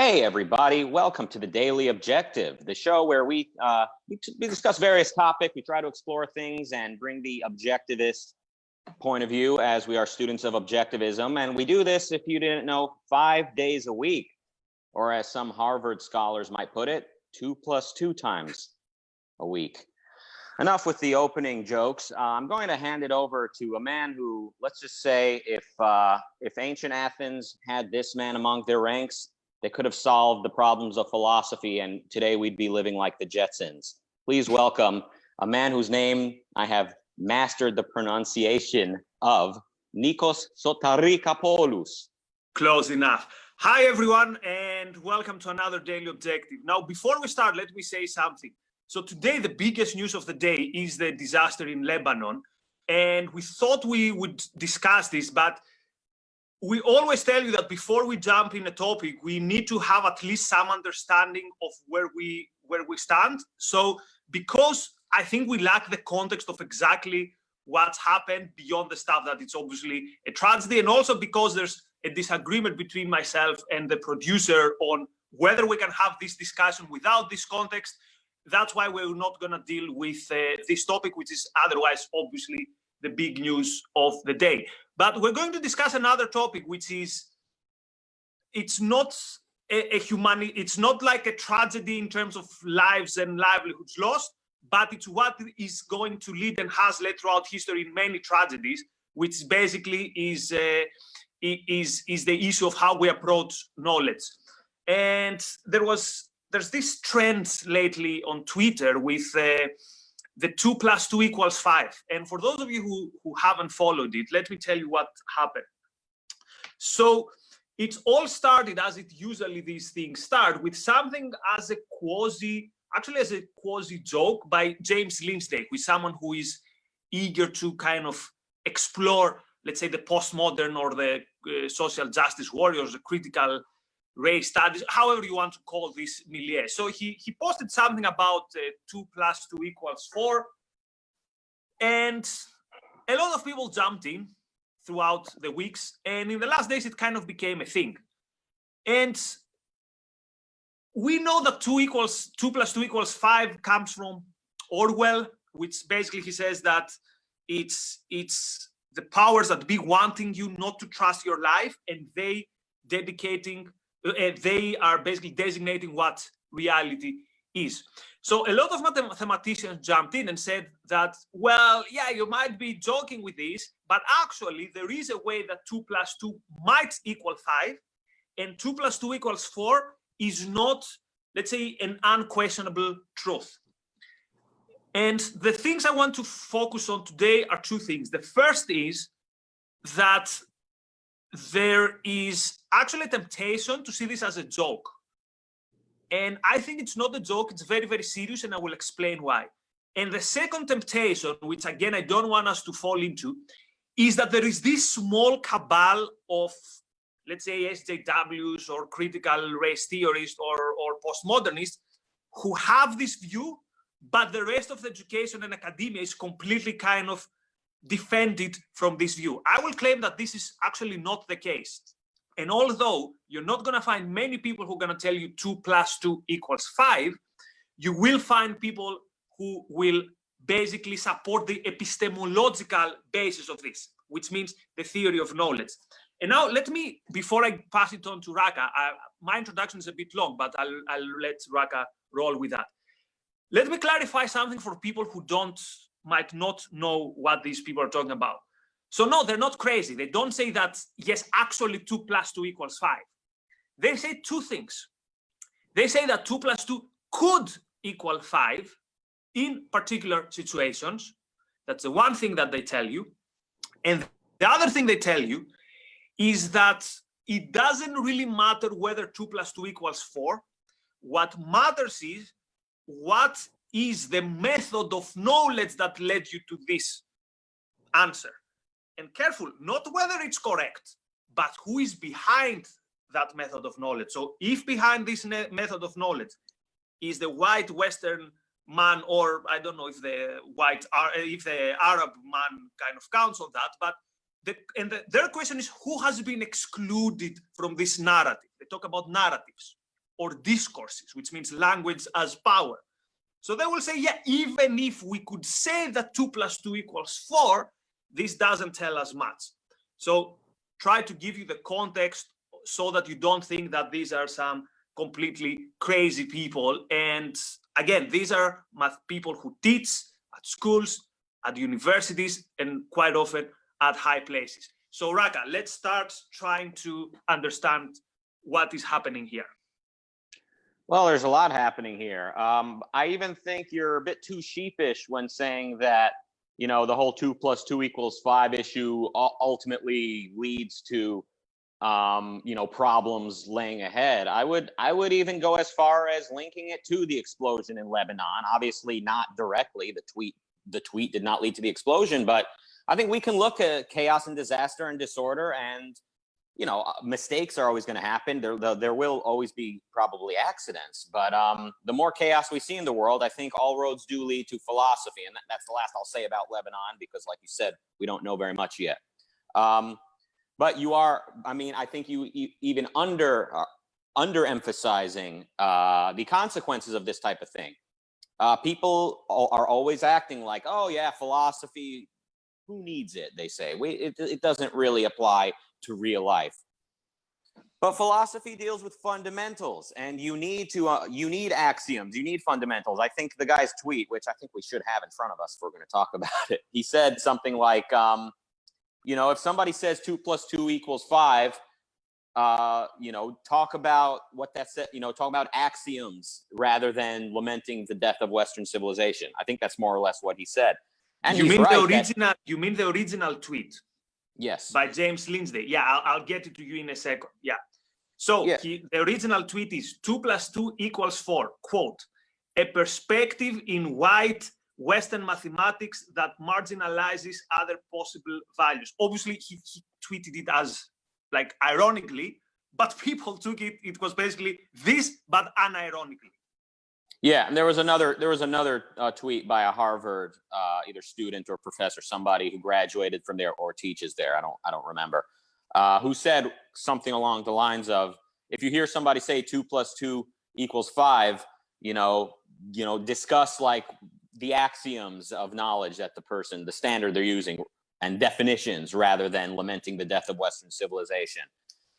Hey everybody, welcome to the Daily Objective, the show where we discuss various topics, we try to explore things and bring the objectivist point of view as we are students of objectivism. And we do this, if you didn't know, 5 days a week, or as some Harvard scholars might put it, 2 + 2 times a week. Enough with the opening jokes. I'm going to hand it over to a man who, let's just say, if ancient Athens had this man among their ranks, they could have solved the problems of philosophy, and today we'd be living like the Jetsons. Please welcome a man whose name I have mastered the pronunciation of, Nikos Sotarikapoulos. Close enough. Hi, everyone, and welcome to another Daily Objective. Now, before we start, let me say something. So today, the biggest news of the day is the disaster in Lebanon, and we thought we would discuss this, but we always tell you that before we jump in a topic, we need to have at least some understanding of where we stand. So because I think we lack the context of exactly what's happened beyond the stuff that it's obviously a tragedy, and also because there's a disagreement between myself and the producer on whether we can have this discussion without this context. That's why we're not going to deal with this topic, which is otherwise obviously the big news of the day. But we're going to discuss another topic, which is, it's not it's not like a tragedy in terms of lives and livelihoods lost, but it's what is going to lead and has led throughout history in many tragedies, which basically is the issue of how we approach knowledge. And there's this trend lately on Twitter with the 2 + 2 = 5. And for those of you who haven't followed it, let me tell you what happened. So it all started, as it usually these things start, with something as a quasi joke by James Lindsay, who is someone who is eager to kind of explore, let's say, the postmodern or the social justice warriors, the critical race studies, however you want to call this milieu. So he posted something about 2 + 2 = 4, and a lot of people jumped in throughout the weeks, and in the last days it kind of became a thing. And we know that 2 + 2 = 5 comes from Orwell, which basically he says that it's the powers that be wanting you not to trust your life, and they are basically designating what reality is. So a lot of mathematicians jumped in and said that, well, yeah, you might be joking with this, but actually there is a way that 2 + 2 might equal 5, and 2 + 2 = 4 is not, let's say, an unquestionable truth. And the things I want to focus on today are two things. The first is that there is actually a temptation to see this as a joke. And I think it's not a joke, it's very, very serious, and I will explain why. And the second temptation, which again, I don't want us to fall into, is that there is this small cabal of, let's say, SJWs or critical race theorists or postmodernists who have this view, but the rest of the education and academia is completely kind of defended from this view. I will claim that this is actually not the case. And although you're not going to find many people who are going to tell you 2 + 2 = 5, you will find people who will basically support the epistemological basis of this, which means the theory of knowledge. And now let me, before I pass it on to Rucka, my introduction is a bit long, but I'll let Rucka roll with that. Let me clarify something for people who might not know what these people are talking about. So no, they're not crazy. They don't say that, yes, actually 2 + 2 = 5. They say two things. They say that 2 + 2 could equal 5 in particular situations. That's the one thing that they tell you. And the other thing they tell you is that it doesn't really matter whether 2 + 2 = 4. What matters is what is the method of knowledge that led you to this answer. And careful, not whether it's correct, but who is behind that method of knowledge. So if behind this method of knowledge is the white Western man, or I don't know if the Arab man kind of counts on that, but their question is, who has been excluded from this narrative? They talk about narratives. or discourses, which means language as power. So they will say, yeah, even if we could say that 2 + 2 = 4, this doesn't tell us much. So try to give you the context so that you don't think that these are some completely crazy people. And again, these are people who teach at schools, at universities, and quite often at high places. So Rucka, let's start trying to understand what is happening here. Well, there's a lot happening here. I even think you're a bit too sheepish when saying that, you know, the whole 2 + 2 = 5 issue ultimately leads to, you know, problems laying ahead. I would even go as far as linking it to the explosion in Lebanon. Obviously, not directly. The tweet did not lead to the explosion, but I think we can look at chaos and disaster and disorder, and you know, mistakes are always going to happen. There will always be probably accidents, but the more chaos we see in the world, I think all roads do lead to philosophy, and that's the last I'll say about Lebanon, because, like you said, we don't know very much yet. But you are, I mean, I think you even underemphasizing the consequences of this type of thing. People are always acting like, oh yeah, philosophy, who needs it? They say it doesn't really apply to real life. But philosophy deals with fundamentals, and you need axioms, you need fundamentals. I think the guy's tweet, which I think we should have in front of us if we're going to talk about it, he said something like, you know, if somebody says 2 + 2 = 5, you know, talk about what that said, you know, talk about axioms rather than lamenting the death of Western civilization. I think that's more or less what he said. And you mean the original tweet? Yes. By James Lindsay. Yeah, I'll get it to you in a second. Yeah. So yeah. The original tweet is 2 + 2 = 4. Quote, a perspective in white Western mathematics that marginalizes other possible values. Obviously, he tweeted it as like ironically, but people took it. It was basically this, but unironically. Yeah, and there was another tweet by a Harvard either student or professor, somebody who graduated from there or teaches there. I don't remember, who said something along the lines of, if you hear somebody say 2 + 2 = 5, you know, discuss like the axioms of knowledge that the standard they're using, and definitions, rather than lamenting the death of Western civilization.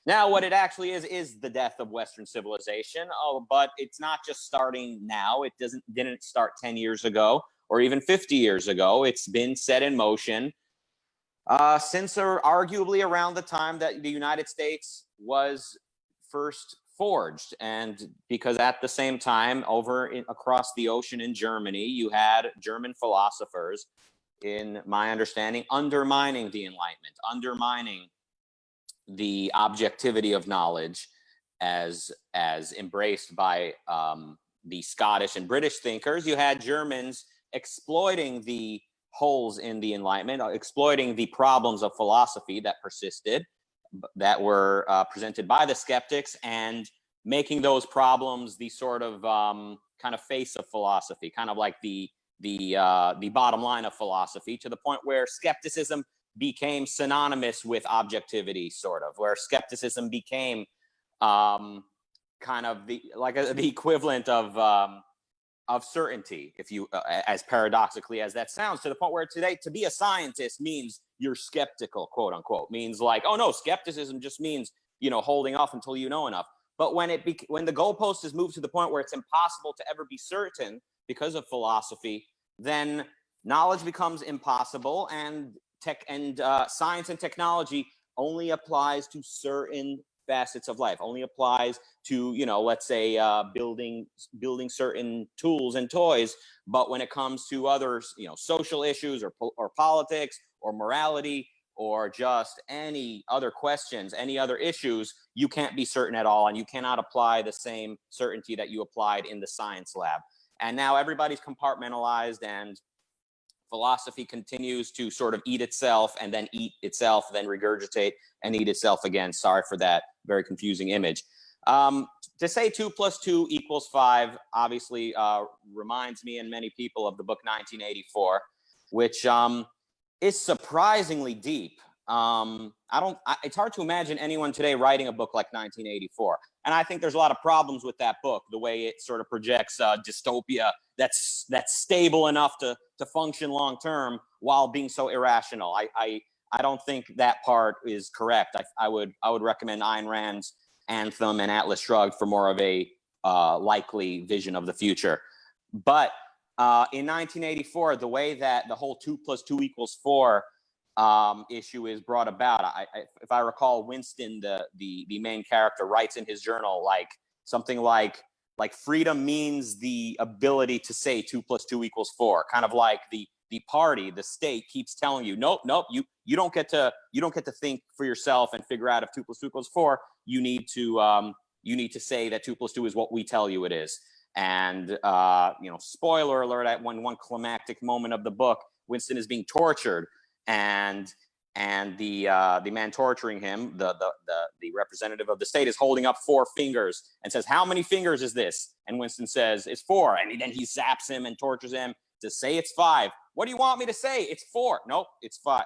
Now, what it actually is the death of Western civilization. Oh, but it's not just starting now. It didn't start 10 years ago or even 50 years ago. It's been set in motion since arguably around the time that the United States was first forged. And because at the same time, across the ocean in Germany, you had German philosophers, in my understanding, undermining the Enlightenment, undermining the objectivity of knowledge as embraced by the Scottish and British thinkers. You had Germans exploiting the holes in the Enlightenment, exploiting the problems of philosophy that persisted, that were presented by the skeptics, and making those problems the sort of kind of face of philosophy, kind of like the bottom line of philosophy, to the point where skepticism became synonymous with objectivity, sort of, where skepticism became kind of the equivalent of certainty, if you as paradoxically as that sounds, to the point where today to be a scientist means you're skeptical, quote unquote, means like, oh no, skepticism just means, you know, holding off until you know enough. But when the goalpost is moved to the point where it's impossible to ever be certain because of philosophy, then knowledge becomes impossible, and science and technology only applies to certain facets of life, only applies to, you know, let's say building certain tools and toys. But when it comes to others, you know, social issues or politics or morality or just any other questions, any other issues, you can't be certain at all, and you cannot apply the same certainty that you applied in the science lab. And now everybody's compartmentalized, and philosophy continues to sort of eat itself and then eat itself, then regurgitate and eat itself again. Sorry for that very confusing image. To say 2 + 2 = 5 obviously reminds me and many people of the book 1984, which is surprisingly deep. It's hard to imagine anyone today writing a book like 1984. And I think there's a lot of problems with that book, the way it sort of projects dystopia that's stable enough to function long term while being so irrational. I don't think that part is correct. I would recommend Ayn Rand's Anthem and Atlas Shrugged for more of a likely vision of the future. But in 1984, the way that the whole 2 + 2 = 4 issue is brought about, if I recall, Winston, the main character, writes in his journal something like freedom means the ability to say 2 + 2 = 4, kind of like the party, the state, keeps telling you, nope, you don't get to think for yourself and figure out if 2 + 2 = 4. You need to say that 2 + 2 is what we tell you it is. And spoiler alert, at one climactic moment of the book, Winston is being tortured, and the man torturing him, the representative of the state, is holding up 4 fingers and says, "How many fingers is this?" And Winston says, "It's 4." And then he zaps him and tortures him to say it's 5. "What do you want me to say?" "It's 4." "Nope, it's 5."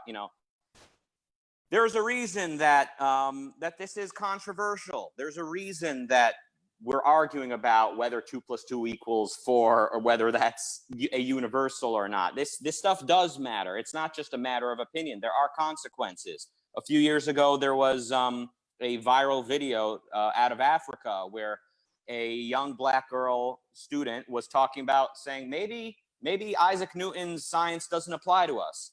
There's a reason that that this is controversial. There's a reason that we're arguing about whether 2 + 2 = 4 or whether that's a universal or not. This stuff does matter. It's not just a matter of opinion. There are consequences. A few years ago, there was a viral video out of Africa where a young black girl student was talking about saying, maybe Isaac Newton's science doesn't apply to us.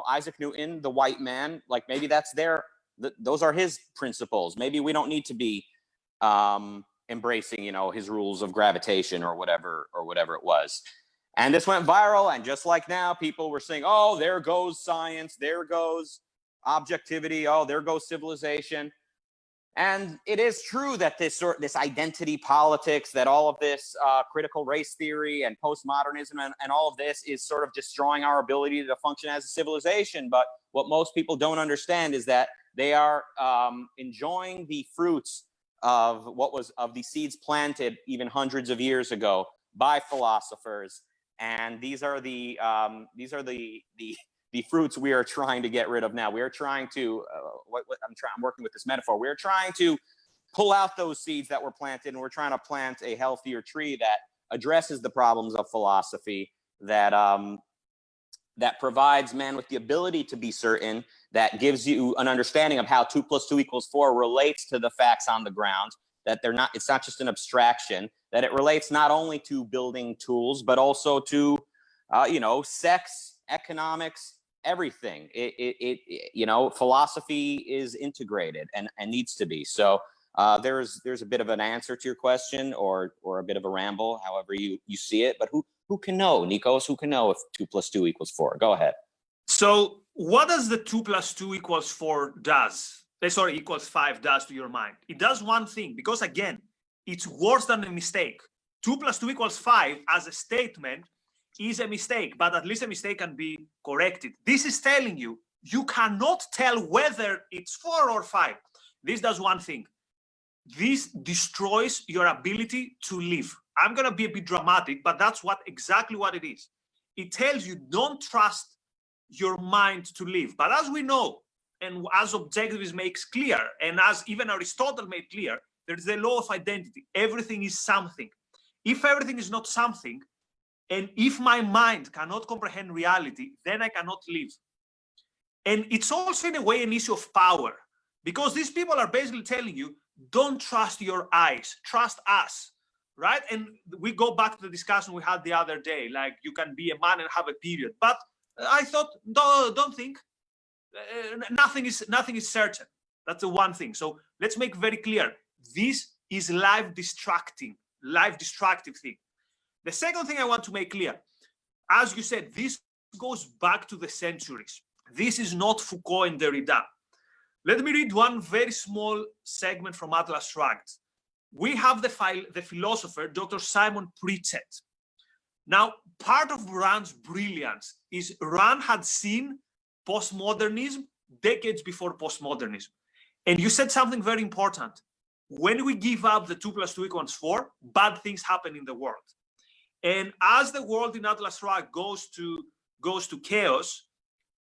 Isaac Newton, the white man, maybe that's those are his principles. Maybe we don't need to be embracing, his rules of gravitation or whatever it was. And this went viral, and just like now, people were saying, "Oh, there goes science, there goes objectivity, oh, there goes civilization." And it is true that this identity politics, that all of this critical race theory and postmodernism and all of this is sort of destroying our ability to function as a civilization. But what most people don't understand is that they are enjoying the fruits of the seeds planted even hundreds of years ago by philosophers, and these are the fruits we are trying to get rid of now. We are trying to I'm working with this metaphor. We're trying to pull out those seeds that were planted, and we're trying to plant a healthier tree that addresses the problems of philosophy, that provides man with the ability to be certain, that gives you an understanding of how 2 + 2 = 4 relates to the facts on the ground, that it's not just an abstraction, that it relates not only to building tools, but also to, sex, economics, everything. Philosophy is integrated and needs to be. So there's a bit of an answer to your question, or a bit of a ramble, however you see it. But who can know, Nikos? Who can know if 2 + 2 = 4? Go ahead. So what does the 2 + 2 = 4 does? Equals 5 does to your mind? It does one thing, because again, it's worse than a mistake. 2 + 2 = 5 as a statement is a mistake, but at least a mistake can be corrected. This is telling you cannot tell whether it's 4 or 5. This does one thing. This destroys your ability to live. I'm going to be a bit dramatic, but that's exactly what it is. It tells you don't trust your mind to live. But as we know, and as objectivism makes clear, and as even Aristotle made clear, there's the law of identity. Everything is something. If everything is not something, and if my mind cannot comprehend reality, then I cannot live. And it's also in a way an issue of power, because these people are basically telling you, don't trust your eyes, trust us, right? And we go back to the discussion we had the other day, like you can be a man and have a period. But I thought, don't think. Nothing is certain. That's the one thing. So let's make very clear. This is life-destructive thing. The second thing I want to make clear, as you said, this goes back to the centuries. This is not Foucault and Derrida. Let me read one very small segment from Atlas Shrugged. We have the philosopher, Dr. Simon Pritchett. Now, part of Rand's brilliance is Rand had seen postmodernism decades before postmodernism. And you said something very important. When we give up the 2 + 2 = 4, bad things happen in the world. And as the world in Atlas Shrugged goes to chaos,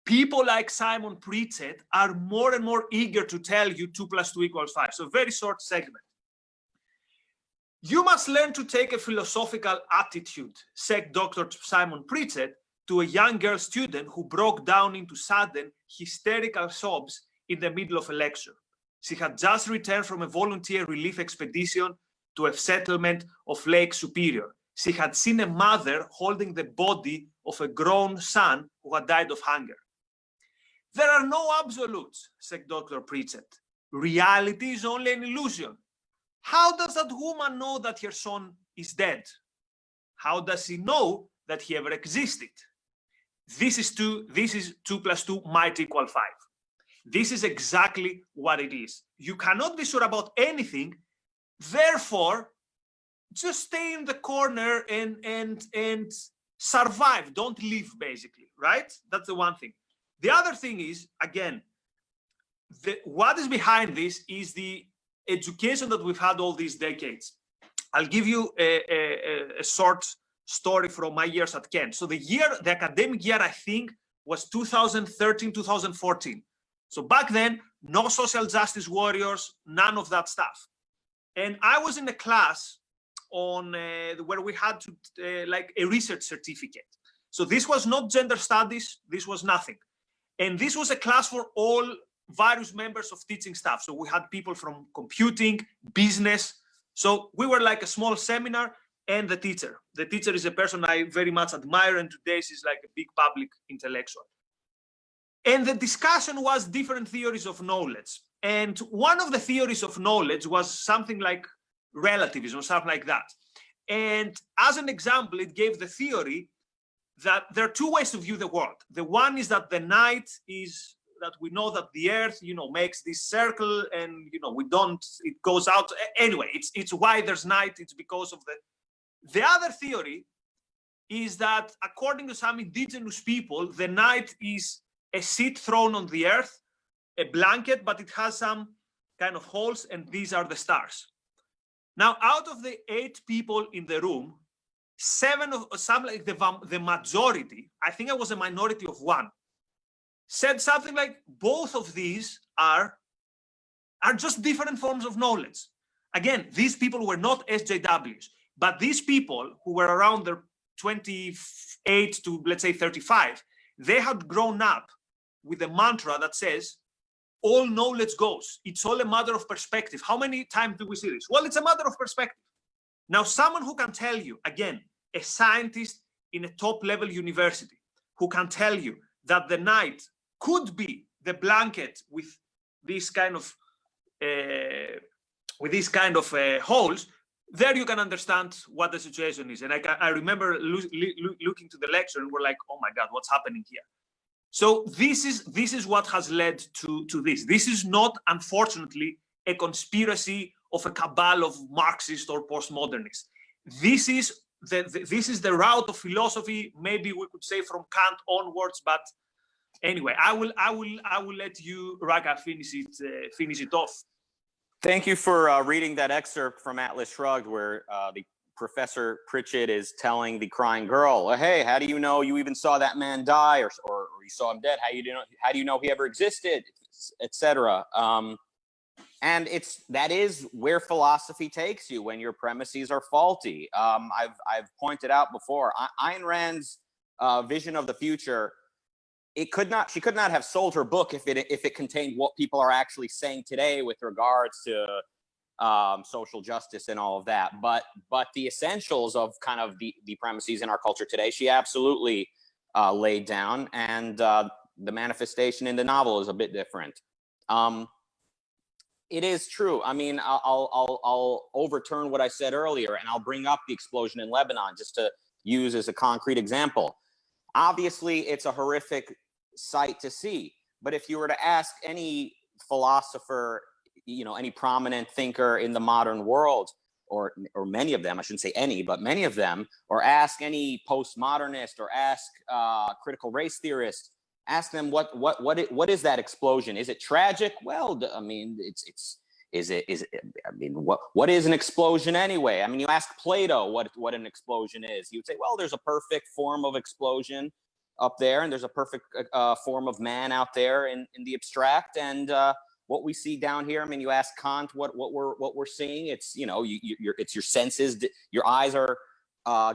people like Simon Pritchett are more and more eager to tell you 2 + 2 = 5. So very short segment. You must learn to take a philosophical attitude, said Dr. Simon Pritchett to a young girl student who broke down into sudden, hysterical sobs in the middle of a lecture. She had just returned from a volunteer relief expedition to a settlement of Lake Superior. She had seen a mother holding the body of a grown son who had died of hunger. There are no absolutes, said Dr. Pritchett. Reality is only an illusion. How does that woman know that her son is dead? How does she know that he ever existed? This is 2 plus 2 might equal 5. This is exactly what it is. You cannot be sure about anything, therefore, just stay in the corner and survive. Don't leave, basically, right? That's the one thing. The other thing is, again, what is behind this is the education that we've had all these decades. I'll give you a short story from my years at Kent. So the academic year, I think, was 2013, 2014. So back then, no social justice warriors, none of that stuff. And I was in a class on where we had to like a research certificate. So this was not gender studies, this was nothing. And this was a class for all various members of teaching staff. So we had people from computing, business. So we were like a small seminar, and the teacher. The teacher is a person I very much admire, and today she's like a big public intellectual. And the discussion was different theories of knowledge. And one of the theories of knowledge was something like relativism or something like that. And as an example, it gave the theory that there are two ways to view the world. The one is that the night is that we know that the earth, makes this circle, and, we don't, it goes out. Anyway, it's why there's night. It's because of the other theory is that according to some indigenous people, the night is a seat thrown on the earth, a blanket, but it has some kind of holes, and these are the stars. Now, out of the 8 people in the room, 7 of some, like the majority, I think I was a minority of 1, said something like both of these are just different forms of knowledge. Again, these people were not SJWs, but these people who were around their 28 to, let's say, 35, they had grown up with a mantra that says, all knowledge goes. It's all a matter of perspective. How many times do we see this? Well, it's a matter of perspective. Now, someone who can tell you, again, a scientist in a top-level university, who can tell you that the night could be the blanket with these kind of holes, there you can understand what the situation is. And I remember looking to the lecture, and we're like, oh my God, what's happening here? So this is what has led to this. This is not, unfortunately, a conspiracy of a cabal of Marxists or postmodernists. This is the route of philosophy. Maybe we could say from Kant onwards, but anyway, I will let you, Rucka, finish it off. Thank you for reading that excerpt from Atlas Shrugged, where the Professor Pritchett is telling the crying girl, "Hey, how do you know you even saw that man die, or you saw him dead? How do you know he ever existed, etc." And that is where philosophy takes you when your premises are faulty. I've pointed out before, Ayn Rand's vision of the future. She could not have sold her book if it contained what people are actually saying today with regards to social justice and all of that. But the essentials of kind of the premises in our culture today, she absolutely laid down, and the manifestation in the novel is a bit different. It is true. I mean, I'll overturn what I said earlier, and I'll bring up the explosion in Lebanon just to use as a concrete example. Obviously, it's a horrific sight to see. But if you were to ask any philosopher, any prominent thinker in the modern world, or many of them, I shouldn't say any, but many of them, or ask any postmodernist, or ask critical race theorist, ask them what is that explosion? Is it tragic? Well, I mean, what is an explosion anyway? I mean, you ask Plato what an explosion is. He would say, well, there's a perfect form of explosion up there, and there's a perfect form of man out there in the abstract, and what we see down here. I mean, you ask Kant what we're seeing. It's, you know, it's your senses. Your eyes are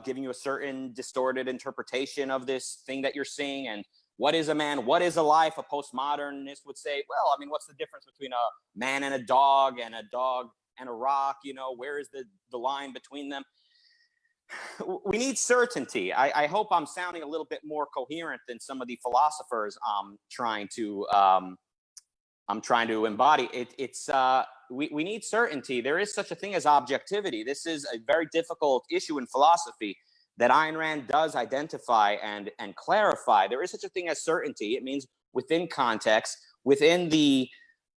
giving you a certain distorted interpretation of this thing that you're seeing. And what is a man? What is a life? A postmodernist would say, well, I mean, what's the difference between a man and a dog and a rock? You know, where is the line between them? We need certainty. I hope I'm sounding a little bit more coherent than some of the philosophers I'm trying to embody. We need certainty. There is such a thing as objectivity. This is a very difficult issue in philosophy that Ayn Rand does identify and clarify. There is such a thing as certainty. It means within context, within the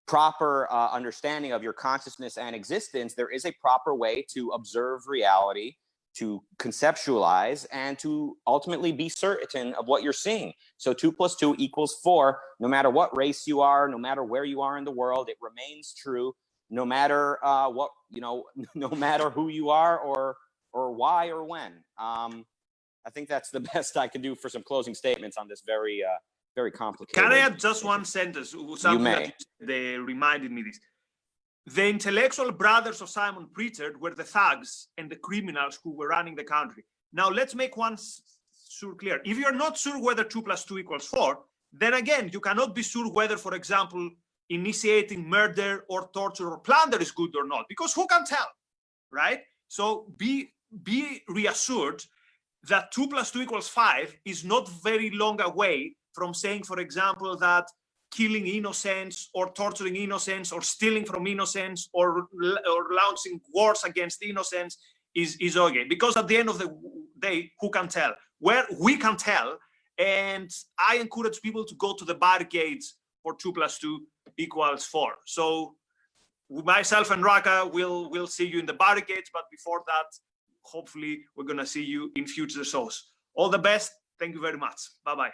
proper understanding of your consciousness and existence, there is a proper way to observe reality, to conceptualize, and to ultimately be certain of what you're seeing. So 2 + 2 = 4. No matter what race you are, no matter where you are in the world, it remains true. No matter what, you know, no matter who you are or why or when. I think that's the best I can do for some closing statements on this very very complicated. Can I add just one sentence? Something that they reminded me this. The intellectual brothers of Simon Pritchard were the thugs and the criminals who were running the country. Now let's make one sure clear. If you're not sure whether 2 + 2 = 4, then again, you cannot be sure whether, for example, initiating murder or torture or plunder is good or not, because who can tell, right? So be reassured that 2 + 2 = 5 is not very long away from saying, for example, that killing innocents or torturing innocents or stealing from innocents or launching wars against innocents is okay. Because at the end of the day, who can tell? Where we can tell, and I encourage people to go to the barricades for 2 + 2 = 4. So myself and Rucka will see you in the barricades, but before that, hopefully we're gonna see you in future shows. All the best. Thank you very much. Bye-bye.